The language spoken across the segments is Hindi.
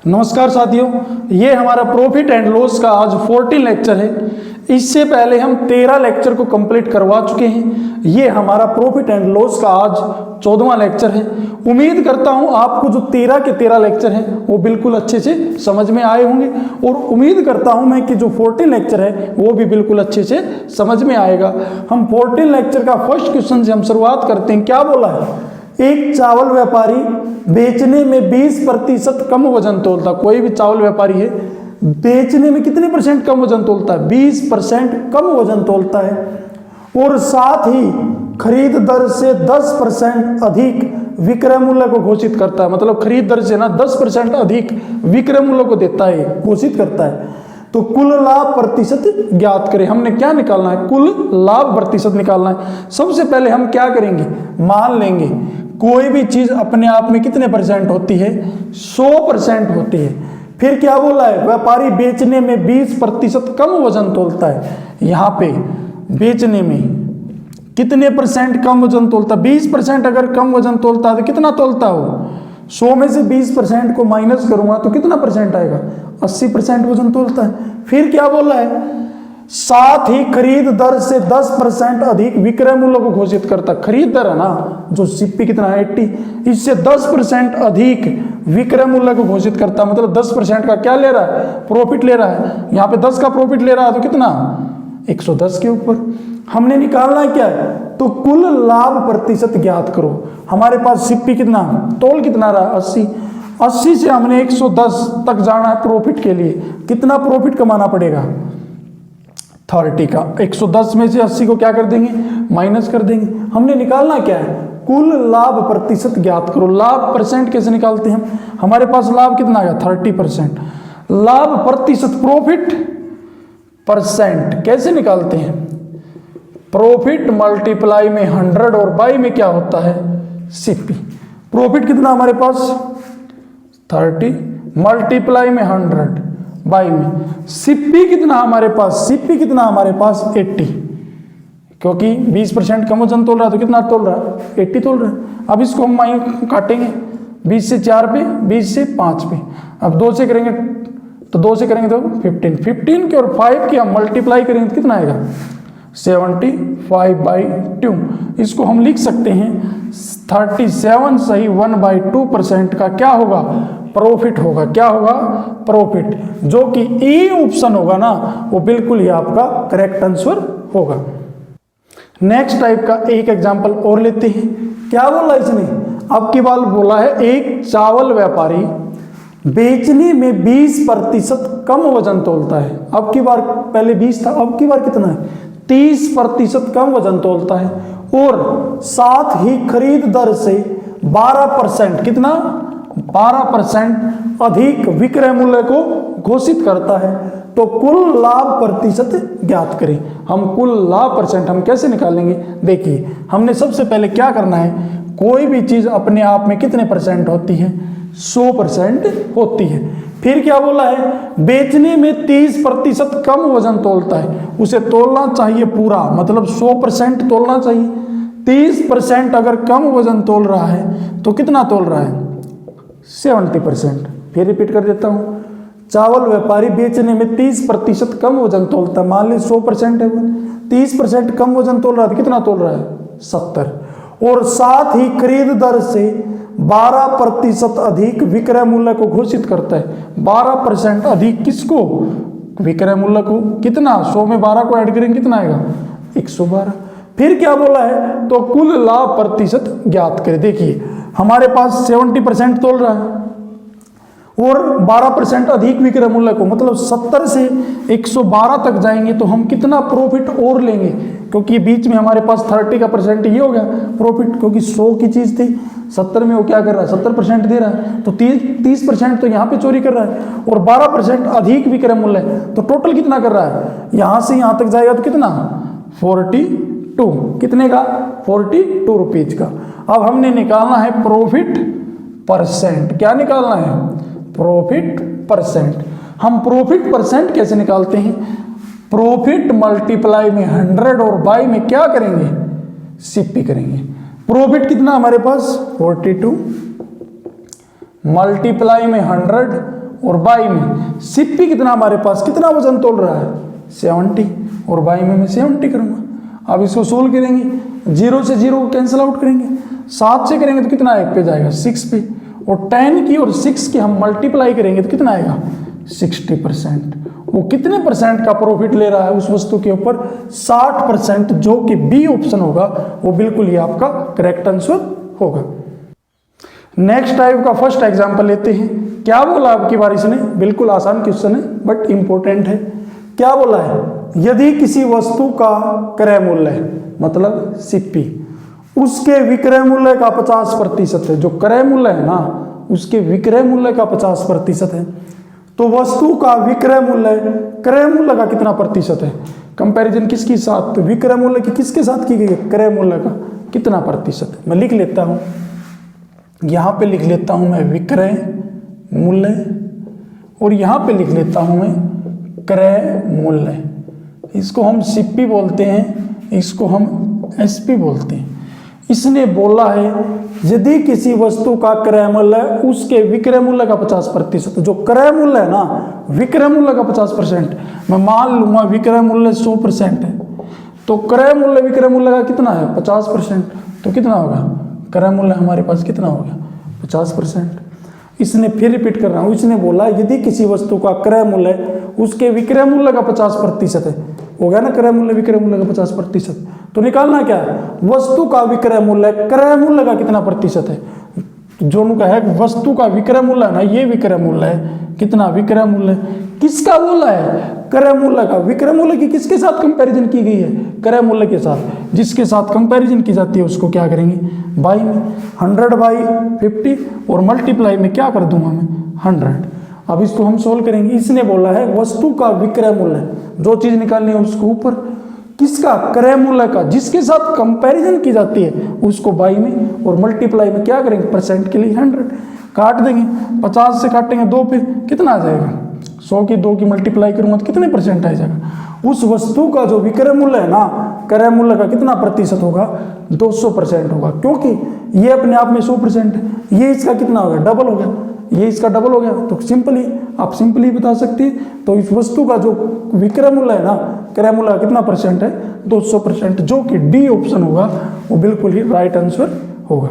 नमस्कार साथियों, ये हमारा प्रॉफिट एंड लॉस का आज 14 लेक्चर है। इससे पहले हम 13 लेक्चर को कंप्लीट करवा चुके हैं। ये हमारा प्रॉफिट एंड लॉस का आज 14वां लेक्चर है। उम्मीद करता हूं आपको जो 13 के 13 लेक्चर हैं वो बिल्कुल अच्छे से समझ में आए होंगे और उम्मीद करता हूं मैं कि जो 14 लेक्चर है वो भी बिल्कुल अच्छे से समझ में आएगा। हम 14 लेक्चर का फर्स्ट क्वेश्चन से हम शुरुआत करते हैं। क्या बोला है? एक चावल व्यापारी बेचने में 20% कम वजन तोलता। कोई भी चावल व्यापारी है, बेचने में कितने परसेंट कम वजन तोलता है? 20% कम वजन तोलता है और साथ ही खरीद दर से 10% अधिक विक्रय मूल्य को घोषित करता है। मतलब खरीद दर से 10% अधिक विक्रय मूल्य को देता है, घोषित करता है। तो कुल लाभ प्रतिशत ज्ञात करें। हमने क्या निकालना है? कुल लाभ प्रतिशत निकालना है। सबसे पहले हम क्या करेंगे? मान लेंगे कोई भी चीज अपने आप में कितने परसेंट होती है? 100% होती है। फिर क्या बोला है? व्यापारी बेचने में 20% कम वजन तोलता है। यहाँ पे बेचने में कितने परसेंट कम वजन तोलता है? 20% अगर कम वजन तोलता है तो कितना तोलता हो? 100 में से 20% को माइनस करूंगा तो कितना परसेंट आएगा? 80% वजन तोलता है। फिर क्या बोला है? साथ ही खरीद दर से 10% अधिक विक्रय मूल्य को घोषित करता। खरीद दर है ना, जो सीपी कितना है 80, इससे 10% अधिक विक्रय मूल्य को घोषित करता। मतलब 10% का क्या ले रहा है? प्रॉफिट ले रहा है। यहाँ पे 10 का प्रॉफिट ले रहा है तो कितना? 110 के ऊपर। हमने निकालना क्या है? तो कुल लाभ प्रतिशत ज्ञात करो। हमारे पास सीपी कितना, तोल कितना रहा? 80 से हमने 110 तक जाना है प्रॉफिट के लिए। कितना प्रॉफिट कमाना पड़ेगा? 30 का। 110 में से 80 को क्या कर देंगे? माइनस कर देंगे। हमने निकालना क्या है? कुल लाभ प्रतिशत ज्ञात करो। लाभ परसेंट कैसे निकालते हैं हम? हमारे पास लाभ कितना आया? 30%। लाभ प्रतिशत, प्रॉफिट परसेंट कैसे निकालते हैं? प्रॉफिट मल्टीप्लाई में 100 और बाई में क्या होता है? सीपी। प्रॉफिट कितना हमारे पास? 30 मल्टीप्लाई में 100 बाई में सीपी कितना हमारे पास? सीपी कितना हमारे पास? 80। क्योंकि 20% कम वजन तोल रहा है तो कितना तोल रहा है? 80 तोल रहा है। अब इसको हम वहीं काटेंगे, 20 से 4 पे, 20 से 5 पे। अब 2 से करेंगे तो 2 से करेंगे तो 15 के और 5 के हम मल्टीप्लाई करेंगे तो कितना आएगा? 75/2। इसको हम लिख सकते हैं 37 सही 1/2% का क्या होगा? प्रॉफिट होगा। क्या होगा? प्रॉफिट। जो कि ए ऑप्शन होगा ना, वो बिल्कुल ही आपका करेक्ट आंसर होगा। नेक्स्ट टाइप का एक एग्जांपल और लेते हैं। क्या बोला इसने? अब की बार बोला है एक चावल व्यापारी बेचने में 20% कम वजन तोलता है। अब की बार पहले 20 था, अब की बार कितना है? 30% कम वजन तोलता है और साथ ही खरीद दर से 12%, कितना? 12% अधिक विक्रय मूल्य को घोषित करता है। तो कुल लाभ प्रतिशत ज्ञात करें। हम कुल लाभ परसेंट हम कैसे निकालेंगे? देखिए, हमने सबसे पहले क्या करना है? कोई भी चीज अपने आप में कितने परसेंट होती है? 100% होती है। फिर क्या बोला है? बेचने में 30% कम वजन तोलता है। उसे तोलना चाहिए पूरा, मतलब 100% तोलना चाहिए। 30% अगर कम वजन तोल रहा है तो कितना तोल रहा है? 70%। फिर रिपीट कर देता हूं। चावल व्यापारी बेचने में 30% कम वजन तोलता है। मान ली 100% है वो, 30% कम वजन तोल रहा है तो कितना तोल रहा है? 70। और साथ ही खरीद दर से 12% अधिक विक्रय मूल्य को घोषित करता है। 12% अधिक किसको? विक्रय मूल्य को। कितना? 100 में 12 को ऐड करेंगे कितना आएगा? 112। फिर क्या बोला है? तो कुल लाभ प्रतिशत ज्ञात करें। देखिए, हमारे पास 70% तोल रहा है और 12% अधिक विक्रय मूल्य को, मतलब 70 से 112 तक जाएंगे तो हम कितना प्रॉफिट और लेंगे? क्योंकि बीच में हमारे पास 30 का परसेंट ये हो गया प्रॉफिट, क्योंकि 100 की चीज थी, 70 में वो क्या कर रहा है? 70% दे रहा है। तो 30% तो यहाँ पे चोरी कर रहा है और 12% अधिक विक्रय मूल्य है तो टोटल कितना कर रहा है? यहां से यहां तक जाएगा तो कितना? 42। कितने का? 42 रुपीज का। अब हमने निकालना है प्रॉफिट परसेंट। क्या निकालना है? Profit percent. हम प्रॉफिट परसेंट कैसे निकालते हैं? प्रॉफिट मल्टीप्लाई में 100 और बाई में क्या करेंगे? सीपी करेंगे। प्रॉफिट कितना हमारे पास? 42 मल्टीप्लाई में 100 और बाई में सिप्पी कितना हमारे पास कितना वजन तोल रहा है 70 और बाई में मैं 70 करूँगा। अब इसको सोल्व करेंगे, 0 से 0 को कैंसिल आउट करेंगे, 7 से करेंगे तो कितना एक पे जाएगा 6 पे, और 10 की और 6 की हम मल्टीप्लाई करेंगे तो कितना आएगा 60%। वो कितने परसेंट का प्रॉफिट ले रहा है उस वस्तु के ऊपर 60%, जो कि बी ऑप्शन होगा वो बिल्कुल ही आपका करेक्ट आंसर होगा। नेक्स्ट टाइप का फर्स्ट एग्जांपल लेते हैं। क्या बोला आपकी बार इसने, बिल्कुल आसान क्वेश्चन है बट इंपॉर्टेंट है। क्या बोला है, यदि किसी वस्तु का क्रय मूल्य मतलब सिप्पी उसके विक्रय मूल्य का 50% है, जो क्रय मूल्य है ना उसके विक्रय मूल्य का 50% है, तो वस्तु का विक्रय मूल्य क्रय मूल्य का कितना प्रतिशत है। कंपैरिजन किसके साथ, तो विक्रय मूल्य की किसके साथ की गई है, क्रय मूल्य का कितना प्रतिशत है। मैं लिख लेता हूं, यहां पे लिख लेता हूं मैं विक्रय मूल्य और यहां पे लिख लेता हूं मैं क्रय मूल्य। इसको हम सिप्पी बोलते हैं, इसको हम एसपी बोलते हैं। इसने बोला है यदि किसी वस्तु का क्रय मूल्य उसके विक्रय मूल्य का 50%, जो क्रय मूल्य है ना विक्रय मूल्य का 50%, मैं मान लूंगा विक्रय मूल्य 100% है, तो क्रय मूल्य विक्रय मूल्य का कितना है 50%, तो कितना होगा क्रय मूल्य हमारे पास कितना होगा 50%। इसने फिर रिपीट कर रहा हूं, इसने बोला यदि किसी वस्तु का क्रय मूल्य उसके विक्रय मूल्य का 50% है, हो गया ना क्रय मूल्य विक्रय मूल्य का 50%, तो निकालना क्या है वस्तु का विक्रय मूल्य क्रय मूल्य का कितना प्रतिशत है। जो उनका है वस्तु का विक्रय मूल्य है ना, ये विक्रय मूल्य है कितना, विक्रय मूल्य किसका बोला है क्रय मूल्य का। विक्रय मूल्य की किसके साथ कंपैरिजन की गई है, क्रय मूल्य के साथ। जिसके साथ कंपैरिजन की जाती है उसको क्या करेंगे बाई में, 100/50 और मल्टीप्लाई में क्या कर दूंगा मैं 100। अब इसको हम सोल्व करेंगे। इसने बोला है वस्तु का विक्रय मूल्य, जो चीज निकालनी है उसको ऊपर, किसका क्रय मूल्य का, जिसके साथ कंपैरिजन की जाती है उसको बाई में, और मल्टीप्लाई में क्या करेंगे परसेंट के लिए 100 काट देंगे। 50 से काटेंगे 2 पे कितना आ जाएगा, 100 की 2 की मल्टीप्लाई करूंगा तो कितने परसेंट आ जाएगा। उस वस्तु का जो विक्रय मूल्य है ना क्रय मूल्य का कितना प्रतिशत होगा 200% होगा, क्योंकि ये अपने आप में 100% है, ये इसका कितना होगा डबल हो गया, ये इसका डबल हो गया। तो सिंपली आप सिंपली बता सकते हैं, तो इस वस्तु का जो विक्रय मूल्य है ना क्रय मूल्य का कितना परसेंट है 200%, जो कि डी ऑप्शन होगा वो बिल्कुल ही राइट आंसर होगा।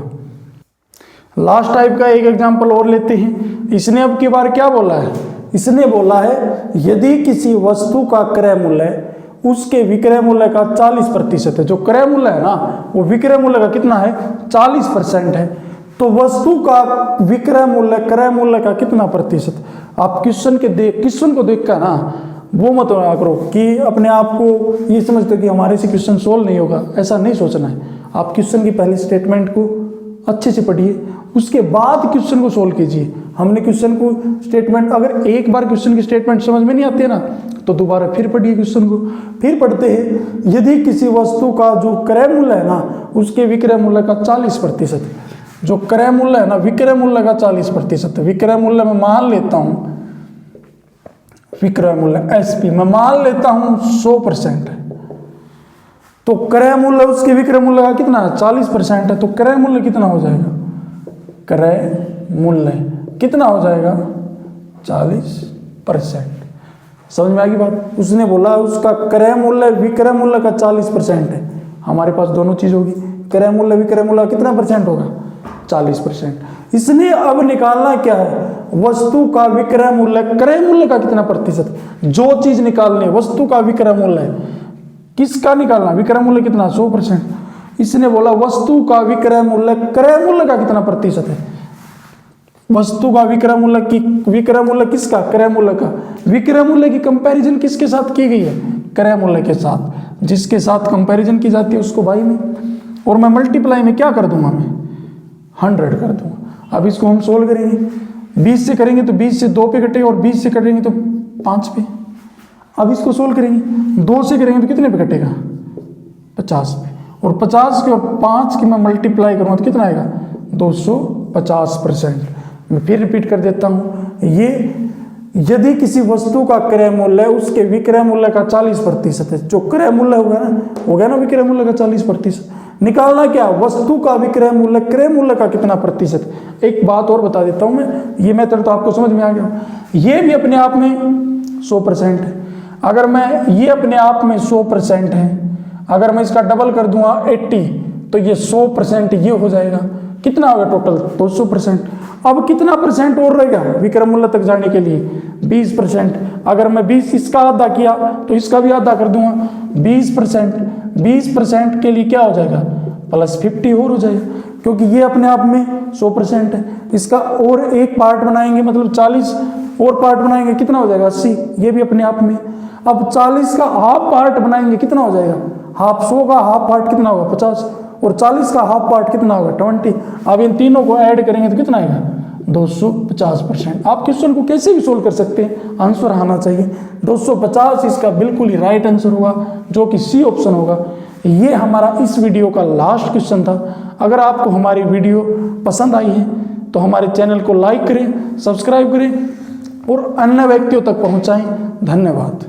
लास्ट टाइप का एक एग्जांपल और लेते हैं। इसने अब की बार क्या बोला है, इसने बोला है यदि किसी वस्तु का क्रय मूल्य उसके विक्रय मूल्य का 40% है, जो क्रय मूल्य है ना वो विक्रय मूल्य का कितना है 40% है, तो वस्तु का विक्रय मूल्य क्रय मूल्य का कितना प्रतिशत। आप क्वेश्चन को देखकर ना वो मत करो कि अपने आप को ये समझते कि हमारे से क्वेश्चन सोल्व नहीं होगा, ऐसा नहीं सोचना है। आप क्वेश्चन की पहले स्टेटमेंट को अच्छे से पढ़िए, उसके बाद क्वेश्चन को सोल्व कीजिए। हमने क्वेश्चन को स्टेटमेंट, अगर एक बार क्वेश्चन की स्टेटमेंट समझ में नहीं आती है ना तो दोबारा फिर पढ़िए क्वेश्चन को। फिर पढ़ते हैं यदि किसी वस्तु का जो क्रय मूल्य है ना उसके विक्रय मूल्य का 40%, जो क्रय मूल्य है ना विक्रय मूल्य का 40%, विक्रय मूल्य में मान लेता हूं विक्रय मूल्य एसपी मैं मान लेता हूं 100% है, तो क्रय मूल्य उसके विक्रय मूल्य का कितना है 40% है, तो क्रय मूल्य कितना हो जाएगा, क्रय मूल्य कितना हो जाएगा 40%। समझ में आ गई बात। उसने बोला उसका क्रय मूल्य विक्रय मूल्य का 40% है, हमारे पास दोनों चीज होगी, क्रय मूल्य विक्रय मूल्य कितना परसेंट होगा 40%। इसने अब निकालना क्या है वस्तु का विक्रय मूल्य क्रय मूल्य का कितना प्रतिशत। जो चीज निकालनी है वस्तु का विक्रय मूल्य किसका निकालना, विक्रय मूल्य कितना 100%। इसने बोला वस्तु का विक्रय मूल्य क्रय मूल्य का कितना प्रतिशत है। वस्तु का विक्रय मूल्य किसका क्रय मूल्य का, विक्रय मूल्य की कंपैरिजन किसके साथ की गई है क्रय मूल्य के साथ। जिसके साथ कंपैरिजन की जाती है उसको बाई में, और मैं मल्टीप्लाई में क्या कर दूंगा मैं 100 कर दूंगा। अब इसको हम सोल्व करेंगे, 20 से करेंगे तो 20 से 2 पे कटेगा, और 20 से करेंगे तो 5 पे। अब इसको सोल्व करेंगे 2 से करेंगे तो कितने पे कटेगा 50 पे, और 50 के और 5 की मैं मल्टीप्लाई करूँगा तो कितना आएगा 250%। मैं फिर रिपीट कर देता हूँ, ये यदि किसी वस्तु का क्रय मूल्य उसके विक्रय मूल्य का 40% है, जो क्रय मूल्य होगा ना विक्रय मूल्य का 40%, निकालना क्या, वस्तु का विक्रय मूल्य, क्रय मूल्य का कितना प्रतिशत। एक बात और बता देता हूं मैं, ये मेथड तो आपको समझ में आ गया। ये भी अपने आप में 100% है। अगर मैं ये अपने आप में 100% है, अगर मैं इसका डबल कर दूंगा 80, तो ये 100% ये हो जाएगा। कितना होगा टोटल, 200%। अब कितना परसेंट और रहेगा विक्रय मूल्य तक जाने के लिए, 20%। अगर मैं 20 इसका आधा किया तो इसका भी आधा कर दूंगा, 20%। 20% के लिए क्या हो जाएगा, +50 और हो जाएगा, क्योंकि ये अपने आप में 100% है। इसका और एक पार्ट बनाएंगे, मतलब 40 और पार्ट बनाएंगे, कितना हो जाएगा 80, ये भी अपने आप में। अब 40 का हाफ पार्ट बनाएंगे, कितना हो जाएगा, हाफ 100 का हाफ पार्ट कितना होगा 50, और 40 का हाफ पार्ट कितना होगा 20। अब इन तीनों को ऐड करेंगे तो कितना आएगा 250%। आप क्वेश्चन को कैसे भी सोल्व कर सकते हैं, आंसर आना चाहिए 250, इसका बिल्कुल ही राइट आंसर होगा, जो कि सी ऑप्शन होगा। ये हमारा इस वीडियो का लास्ट क्वेश्चन था। अगर आपको हमारी वीडियो पसंद आई है तो हमारे चैनल को लाइक करें, सब्सक्राइब करें और अन्य व्यक्तियों तक पहुंचाएं। धन्यवाद।